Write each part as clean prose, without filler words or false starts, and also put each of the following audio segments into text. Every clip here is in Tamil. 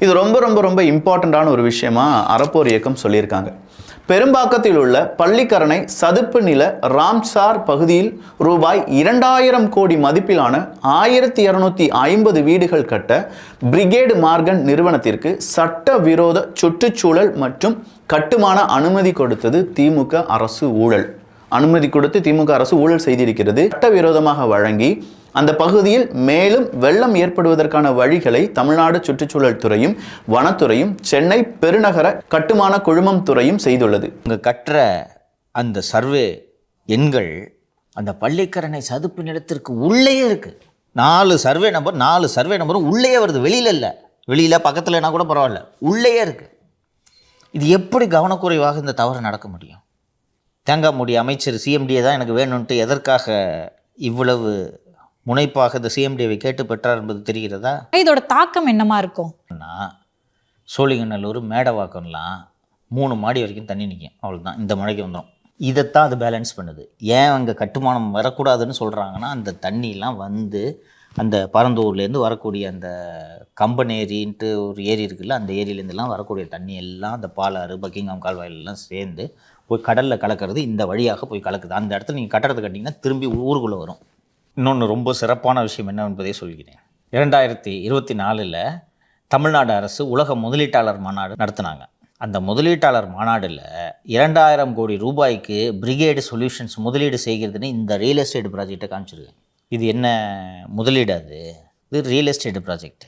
இது ரொம்ப ரொம்ப ரொம்ப இம்பார்ட்டண்ட்டான ஒரு விஷயமா அறப்போர் இயக்கம் சொல்லியிருக்காங்க. பெரும்பாக்கத்தில் உள்ள பள்ளிக்கரணை சதுப்பு நில ராம்சார் பகுதியில் ரூபாய் 2000 கோடி மதிப்பிலான 1250 வீடுகள் கட்ட பிரிகேடு மார்கன் நிறுவனத்திற்கு சட்டவிரோத சுற்றுச்சூழல் மற்றும் கட்டுமான அனுமதி கொடுத்தது திமுக அரசு ஊழல். அனுமதி கொடுத்து திமுக அரசு ஊழல் செய்திருக்கிறது. சட்டவிரோதமாக வழங்கி அந்த பகுதியில் மேலும் வெள்ளம் ஏற்படுவதற்கான வழிகளை தமிழ்நாடு சுற்றுச்சூழல் துறையும் வனத்துறையும் சென்னை பெருநகர கட்டுமான குழுமம் துறையும் செய்துள்ளது. இங்கே கட்டுற அந்த சர்வே எண்கள் அந்த பள்ளிக்கரணை சதுப்பு நிலத்திற்கு உள்ளேயே இருக்குது. 4 சர்வே நம்பரும் உள்ளேயே வருது, வெளியில் இல்லை. வெளியில் பக்கத்துலனா கூட பரவாயில்ல, உள்ளேயே இருக்குது. இது எப்படி கவனக்குறைவாக இந்த தவறு நடக்க முடியும்? தேங்காமூடி அமைச்சர் சிஎம்டியை தான் எனக்கு வேணும்ன்ட்டு எதற்காக இவ்வளவு முனைப்பாக இந்த சிஎம்டியை கேட்டு பெற்றார் என்பது தெரிகிறதா? இதோட தாக்கம் என்னமா இருக்கும்? சோழிங்கநல்லூர் மேடவாக்கம்லாம் 3 மாடி வரைக்கும் தண்ணி நிற்கும், அவ்வளோதான். இந்த மழைக்கு வந்துடும். இதைத்தான் அது பேலன்ஸ் பண்ணுது. ஏன் அங்கே கட்டுமானம் வரக்கூடாதுன்னு சொல்கிறாங்கன்னா, அந்த தண்ணியெலாம் வந்து அந்த பரந்தூர்லேருந்து வரக்கூடிய அந்த கம்பனேரின்ட்டு ஒரு ஏரி இருக்குல்ல, அந்த ஏரியிலேருந்துலாம் வரக்கூடிய தண்ணி எல்லாம் அந்த பாலாறு பக்கிங்காம் கால்வாயிலெலாம் சேர்ந்து போய் கடலில் கலக்கிறது, இந்த வழியாக போய் கலக்குது. அந்த இடத்துல நீங்கள் கட்டடத்தை கட்டிங்கன்னா திரும்பி ஊருக்குள்ளே வரும். இன்னொன்று ரொம்ப சிறப்பான விஷயம் என்ன என்பதை சொல்கிறேன். 2024 தமிழ்நாடு அரசு உலக முதலீட்டாளர் மாநாடு நடத்தினாங்க. அந்த முதலீட்டாளர் மாநாடில் 2000 கோடி ரூபாய்க்கு பிரிகேடு சொல்யூஷன்ஸ் முதலீடு செய்கிறதுன்னு இந்த ரியல் எஸ்டேட் ப்ராஜெக்டை காமிச்சிருக்கு. இது என்ன முதலீடு? இது ரியல் எஸ்டேட் ப்ராஜெக்ட்,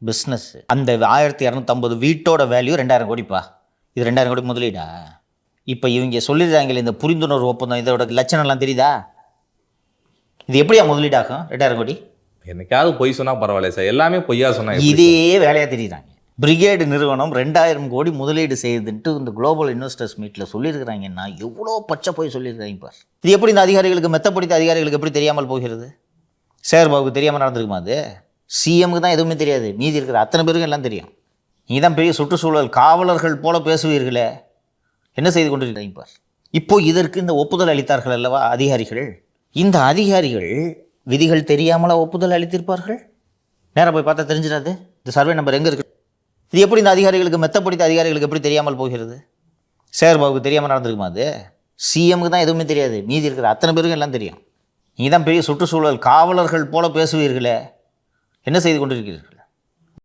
பிஸ்னஸ். அந்த 1250 வீட்டோட வேல்யூ 2000 கோடிப்பா. இது 2000 கோடி முதலீடா? இப்போ இவங்க சொல்லிடுறாங்களே இந்த புரிந்துணர்வு ஒப்பந்தம், இதோட லட்சணம்லாம் தெரியுதா? இது எப்படியா முதலீடாகும் 2000 கோடி? என்னைக்காவது பொய் சொன்னால் பரவாயில்ல சார், எல்லாமே பொய்யா சொன்னாங்க. இதே வேலையாக தெரியுறாங்க. பிரிகேடு நிறுவனம் 2000 கோடி முதலீடு செய்யுதுன்ட்டு இந்த குளோபல் இன்வெஸ்டர்ஸ் மீட்டில் சொல்லியிருக்கிறாங்கன்னா எவ்வளோ பச்சை போய் சொல்லியிருக்காங்க பார். இது எப்படி இந்த அதிகாரிகளுக்கு மெத்தப்படுத்த அதிகாரிகளுக்கு எப்படி தெரியாமல் போகிறது? சேர்பாவுக்கு தெரியாமல் நடந்திருக்குமா? அது சிஎம்க்கு தான் எதுவுமே தெரியாது, மீதி இருக்கிற அத்தனை பேருக்கும் எல்லாம் தெரியும். நீ தான் பெரிய சுற்றுச்சூழல் காவலர்கள் போல பேசுவீர்களே, என்ன செய்து கொண்டிருக்கிறீங்க பார். இப்போது இதற்கு இந்த ஒப்புதல் அளித்தார்கள் அல்லவா அதிகாரிகள். இந்த அதிகாரிகள் விதிகள் தெரியாமலா ஒப்புதல் அளித்திருப்பார்கள்? நேராக போய் பார்த்தா தெரிஞ்சிடாது இந்த சர்வே நம்பர் எங்கே இருக்குது. இது எப்படி இந்த அதிகாரிகளுக்கு மெத்தப்படுத்த அதிகாரிகளுக்கு எப்படி தெரியாமல் போகிறது? சேர்பாவுக்கு தெரியாமல் நடந்திருக்குமா? அது சிஎம்க்கு தான் எதுவுமே தெரியாது, மீதி இருக்கிற அத்தனை பேருக்கும் எல்லாம் தெரியும். நீ தான் பெரிய சுற்றுச்சூழல் காவலர்கள் போல பேசுவீர்களே, என்ன செய்து கொண்டிருக்கிறீர்கள்?